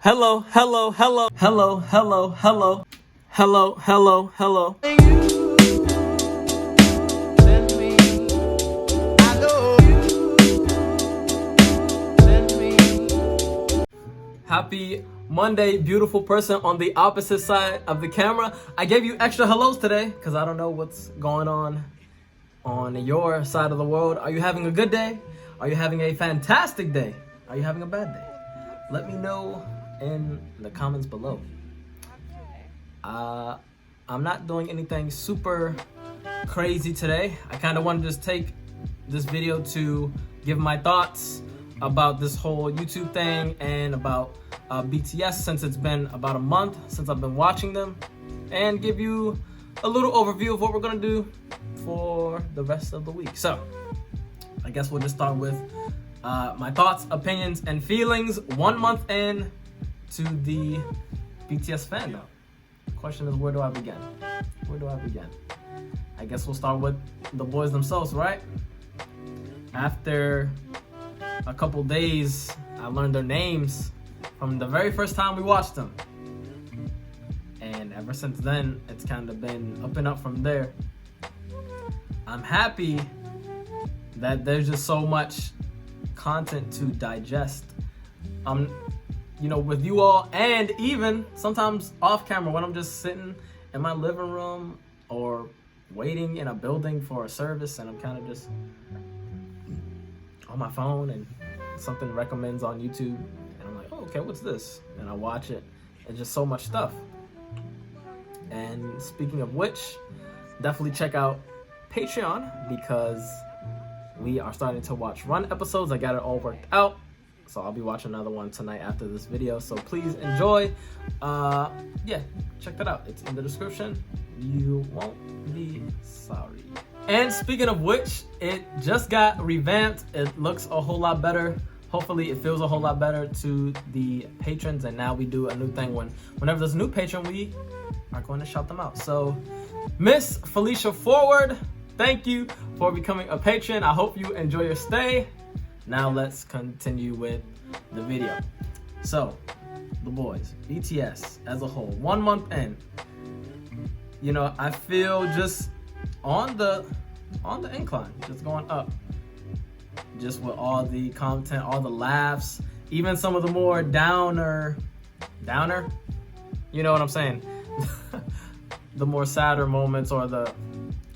Hello, hello, hello, hello, hello, hello, hello, hello, hello. Happy Monday, beautiful person on the opposite side of the camera. I gave you extra hellos today because I don't know what's going on your side of the world. Are you having a good day? Are you having a fantastic day? Are you having a bad day? Let me know in the comments below. I'm not doing anything super crazy today. I kind of want to just take this video to give my thoughts about this whole YouTube thing and about BTS, since it's been about a month since I've been watching them, and give you a little overview of what we're gonna do for the rest of the week. So I guess we'll just start with my thoughts, opinions, and feelings 1 month in to the BTS fandom. The question is, where do I begin? Where do I begin? I guess we'll start with the boys themselves, right? After a couple days, I learned their names from the very first time we watched them. And ever since then, it's kind of been up and up from there. I'm happy that there's just so much content to digest. You know, with you all, and even sometimes off camera when I'm just sitting in my living room or waiting in a building for a service, and I'm kind of just on my phone and something recommends on YouTube, and I'm like, oh, okay, what's this? And I watch it. It's just so much stuff. And speaking of which, definitely check out Patreon, because we are starting to watch run episodes. I got it all worked out, so I'll be watching another one tonight after this video, so please enjoy. Yeah, check that out. It's in the description. You won't be sorry. And speaking of which, it just got revamped. It looks a whole lot better. Hopefully it feels a whole lot better to the patrons, and now we do a new thing. Whenever there's a new patron, we are going to shout them out. So Miss Felicia Forward, thank you for becoming a patron. I hope you enjoy your stay. Now let's continue with the video. So the boys, BTS as a whole, 1 month in, you know, I feel just on the incline, just going up, just with all the content, all the laughs, even some of the more downer, you know what I'm saying? The more sadder moments, or the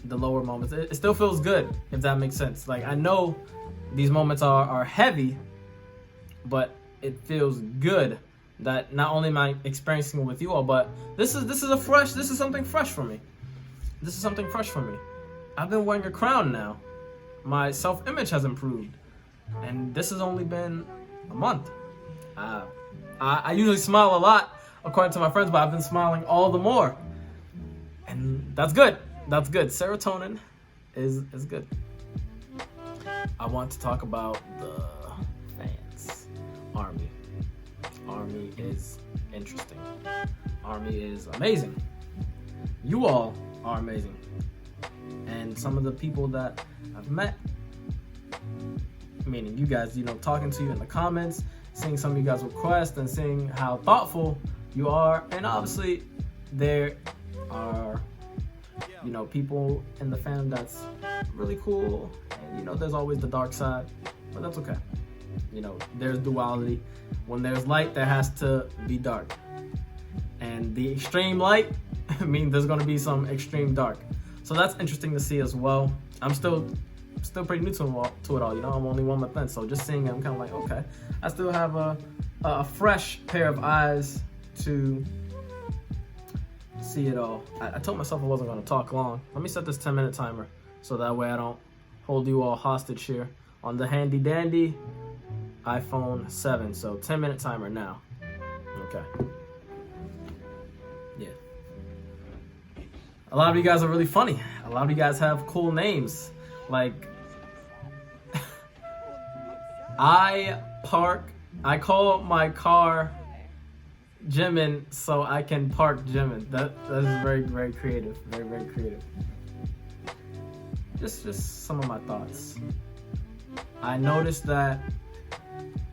lower moments, it still feels good, if that makes sense. Like, I know these moments are heavy, but it feels good that not only am I experiencing it with you all, but this is something fresh for me. This is something fresh for me. I've been wearing a crown now. My self-image has improved, and this has only been a month. I usually smile a lot, according to my friends, but I've been smiling all the more, and that's good. That's good. Serotonin is good. I want to talk about the fans. Army is interesting. Army is amazing. You all are amazing. And some of the people that I've met, meaning you guys, you know, talking to you in the comments, seeing some of you guys' requests, and seeing how thoughtful you are. And obviously there are, you know, people in the fandom that's really cool, and you know, there's always the dark side, but that's okay. You know, there's duality. When there's light, there has to be dark, and the extreme light means there's going to be some extreme dark. So that's interesting to see as well. I'm still pretty new to it all. You know, I'm only 1 month in, so just seeing it, I'm kind of like, okay, I still have a fresh pair of eyes to see it all. I told myself I wasn't going to talk long. Let me set this 10-minute timer, so that way I don't hold you all hostage here on the handy dandy iPhone 7. So 10-minute timer now. Okay. Yeah. A lot of you guys are really funny. A lot of you guys have cool names. Like, I call my car Jimin so I can park Jimin. That is very, very creative. Very, very creative. Just some of my thoughts. I noticed that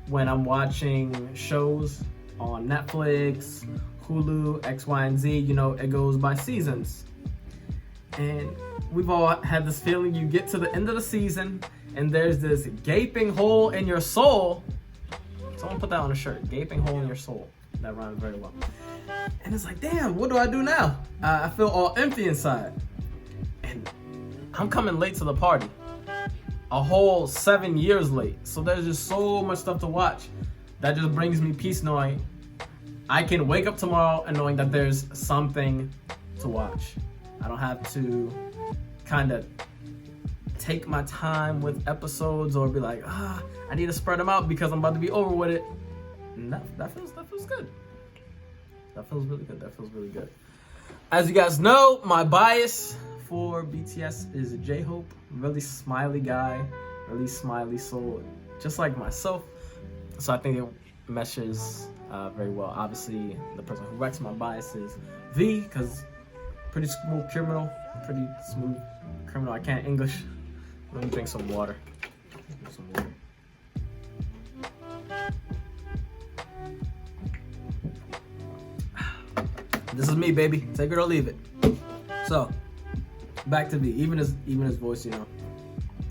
when I'm watching shows on Netflix, Hulu, X, Y, and Z. You know, it goes by seasons. And we've all had this feeling, you get to the end of the season and there's this gaping hole in your soul. Someone put that on a shirt, gaping hole in your soul. That rhymes very well. And it's like, damn, what do I do now? I feel all empty inside. And I'm coming late to the party. A whole 7 years late. So there's just so much stuff to watch. That just brings me peace knowing I can wake up tomorrow and knowing that there's something to watch. I don't have to kind of take my time with episodes or be like, I need to spread them out because I'm about to be over with it. And that feels good. That feels really good. That feels really good. As you guys know, my bias for BTS is J-Hope. Really smiley guy, really smiley soul, just like myself. So I think it meshes very well. Obviously, the person who wrecks my bias is V, because pretty smooth criminal. I can't English. Let me drink some water. This is me, baby. Take it or leave it. So, back to V. Even his voice, you know,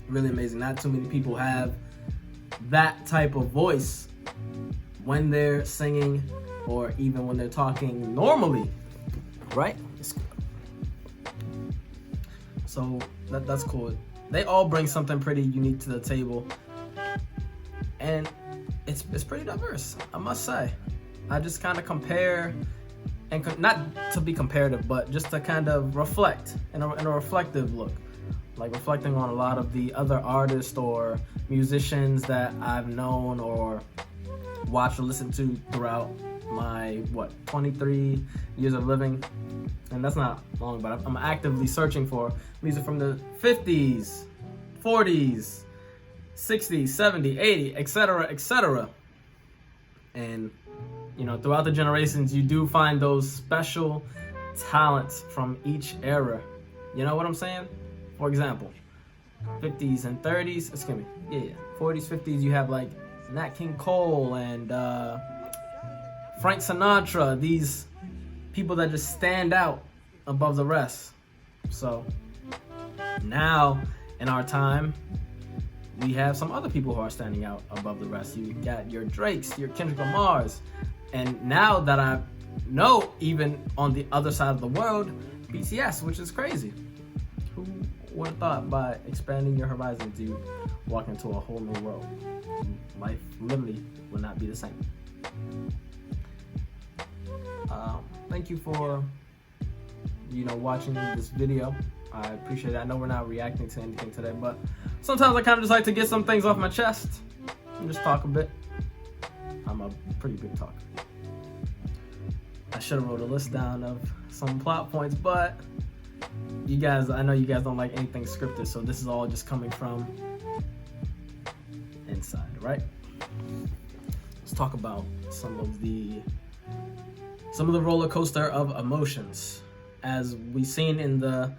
really amazing. Not too many people have that type of voice when they're singing or even when they're talking normally, right? So that's cool. They all bring something pretty unique to the table, and it's pretty diverse, I must say. I just kind of compare, and not to be comparative, but just to kind of reflect in a reflective look, like reflecting on a lot of the other artists or musicians that I've known or watched or listened to throughout my 23 years of living. And that's not long, but I'm actively searching for music from the 50s, 40s, 60s, 70s, 80s, etc. And you know, throughout the generations, you do find those special talents from each era. You know what I'm saying? For example, 50s and 30s, 40s, 50s, you have like Nat King Cole and Frank Sinatra, these people that just stand out above the rest. So now in our time, we have some other people who are standing out above the rest. You got your Drakes, your Kendrick Lamars, and now that I know, even on the other side of the world, BTS, which is crazy. Who would have thought by expanding your horizons you walk into a whole new world? Life literally will not be the same. Thank you for watching this video. I appreciate it. I know we're not reacting to anything today, but sometimes I kind of just like to get some things off my chest and just talk a bit. I'm a pretty big talker. I should have wrote a list down of some plot points, but I know you guys don't like anything scripted, so this is all just coming from inside, right? Let's talk about some of the roller coaster of emotions. As we've seen in the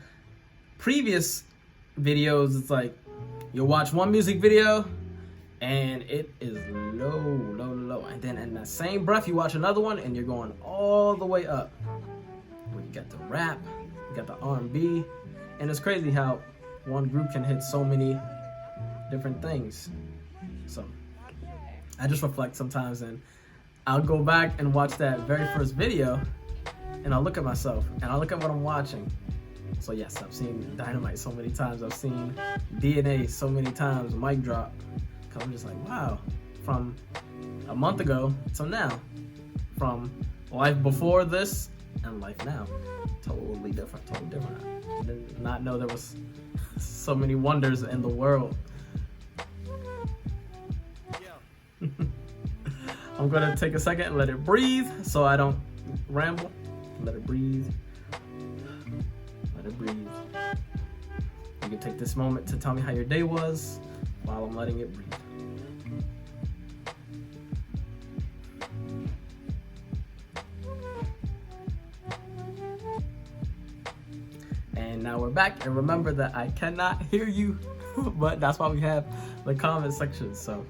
previous videos, it's like you'll watch one music video and it is low, and then in that same breath you watch another one and you're going all the way up. Well, you got the rap, you got the R&B, and it's crazy how one group can hit so many different things. So I just reflect sometimes, and I'll go back and watch that very first video and I'll look at myself and I'll look at what I'm watching. So yes, I've seen Dynamite so many times, I've seen DNA so many times, Mic Drop, because I'm just like, wow, from a month ago to now, from life before this and life now, totally different. I did not know there was so many wonders in the world. I'm gonna take a second and let it breathe so I don't ramble. Let it breathe. You can take this moment to tell me how your day was while I'm letting it breathe. And now we're back, and remember that I cannot hear you, but that's why we have the comment section, so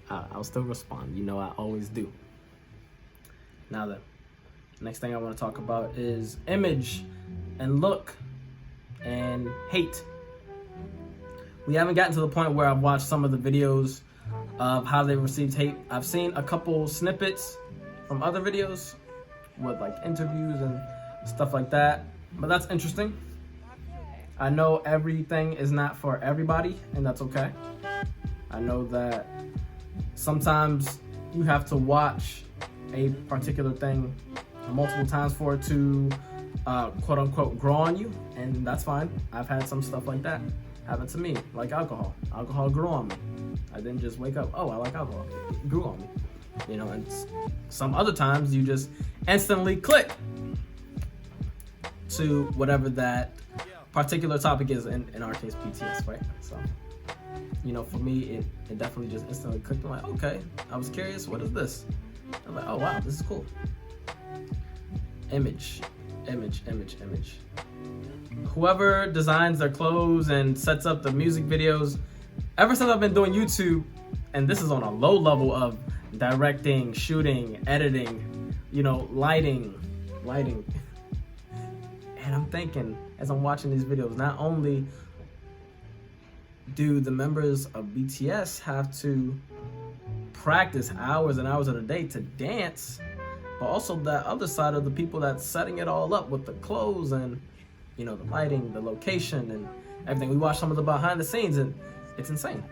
I'll still respond. You know I always do. Now then, next thing I want to talk about is image and look and hate. We haven't gotten to the point where I've watched some of the videos of how they received hate. I've seen a couple snippets from other videos with like interviews and stuff like that, but that's interesting. I know everything is not for everybody, and that's okay. I know that sometimes you have to watch a particular thing multiple times for it to quote unquote grow on you, and that's fine. I've had some stuff like that happen to me, like alcohol. Alcohol grew on me. I didn't just wake up, oh, I like alcohol. It grew on me. You know, and some other times you just instantly click to whatever that particular topic is, in our case BTS, right? So, you know, for me it definitely just instantly clicked. I'm like, okay, I was curious, what is this? I'm like, oh wow, this is cool. Image. Whoever designs their clothes and sets up the music videos, ever since I've been doing YouTube, and this is on a low level of directing, shooting, editing, you know, lighting. And I'm thinking, as I'm watching these videos, not only do the members of BTS have to practice hours and hours of the day to dance, but also that other side of the people that's setting it all up with the clothes and, you know, the lighting, the location, and everything. We watch some of the behind the scenes, and it's insane.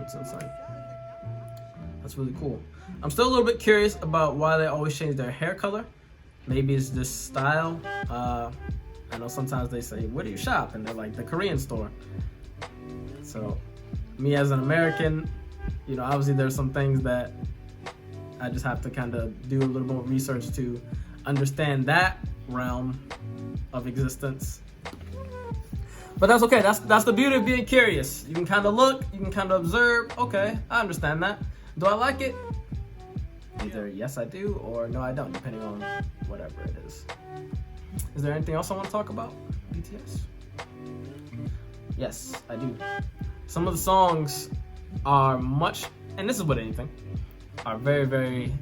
It's insane. That's really cool. I'm still a little bit curious about why they always change their hair color. Maybe it's just style. I know sometimes they say, where do you shop? And they're like, the Korean store. So me as an American, you know, obviously there's some things that I just have to kind of do a little more research to understand that realm of existence. But that's okay. That's the beauty of being curious. You can kind of look, you can kind of observe. Okay, I understand that. Do I like it? Either yes I do or no I don't, depending on whatever it is. Is there anything else I want to talk about BTS? Yes, I do. Some of the songs are much, and this is with anything, are very, very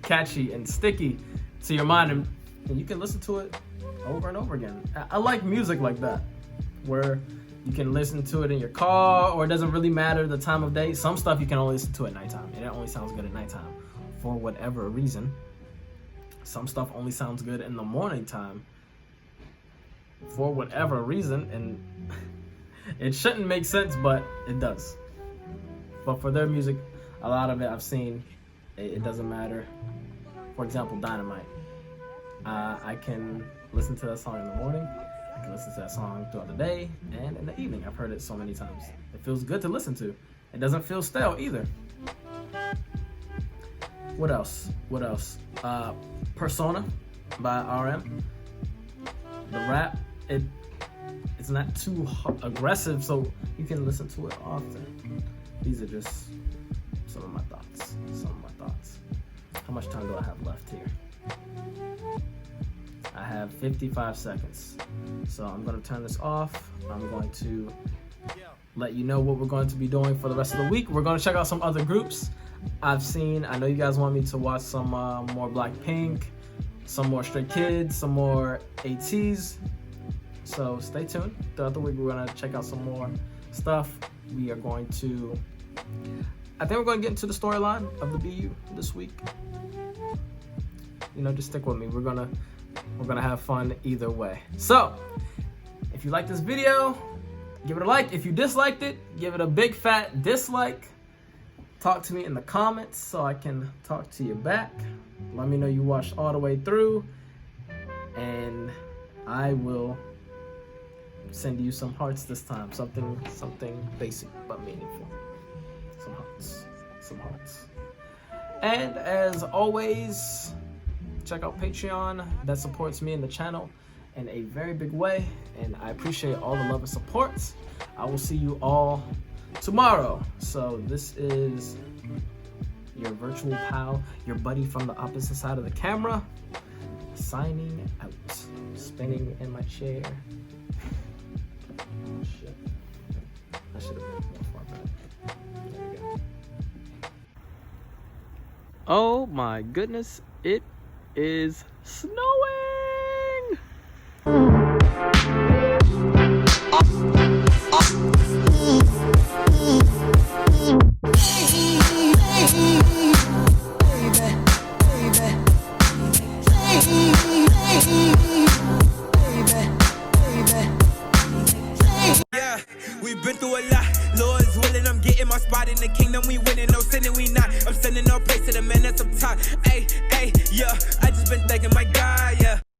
catchy and sticky to your mind, and you can listen to it over and over again. I like music like that, where you can listen to it in your car, or it doesn't really matter the time of day. Some stuff you can only listen to at nighttime, and it only sounds good at nighttime for whatever reason. Some stuff only sounds good in the morning time for whatever reason, and it shouldn't make sense, but it does. But for their music, a lot of it I've seen, it doesn't matter. For example, Dynamite. I can listen to that song in the morning, I can listen to that song throughout the day, and in the evening. I've heard it so many times. It feels good to listen to. It doesn't feel stale either. What else? Persona by RM. The rap, it's not too aggressive, so you can listen to it often. These are just some of my thoughts. How much time do I have left here? I have 55 seconds. So I'm going to turn this off. I'm going to let you know what we're going to be doing for the rest of the week. We're going to check out some other groups I know you guys want me to watch some more Blackpink, some more Stray Kids, some more ATs. So stay tuned. Throughout the week, we're going to check out some more stuff. We are going to, I think we're going to get into the storyline of the BU this week. You know, just stick with me. We're gonna have fun either way. So, if you like this video, give it a like. If you disliked it, give it a big fat dislike. Talk to me in the comments so I can talk to you back. Let me know you watched all the way through, and I will send you some hearts this time. Something basic but meaningful. Some hearts. And as always, check out Patreon. That supports me and the channel in a very big way, and I appreciate all the love and support. I will see you all tomorrow. So this is your virtual pal, your buddy from the opposite side of the camera, signing out. Spinning in my chair. Oh shit. I should have been more far back. There we go. Oh my goodness, it is snowing! Yeah, we've been through a lot. Lord's willing, I'm getting my spot in the kingdom. We winning, no sinning, we not. I'm sending no praise to the man that's up top. Hey, hey, yeah. I just been thanking my God, yeah.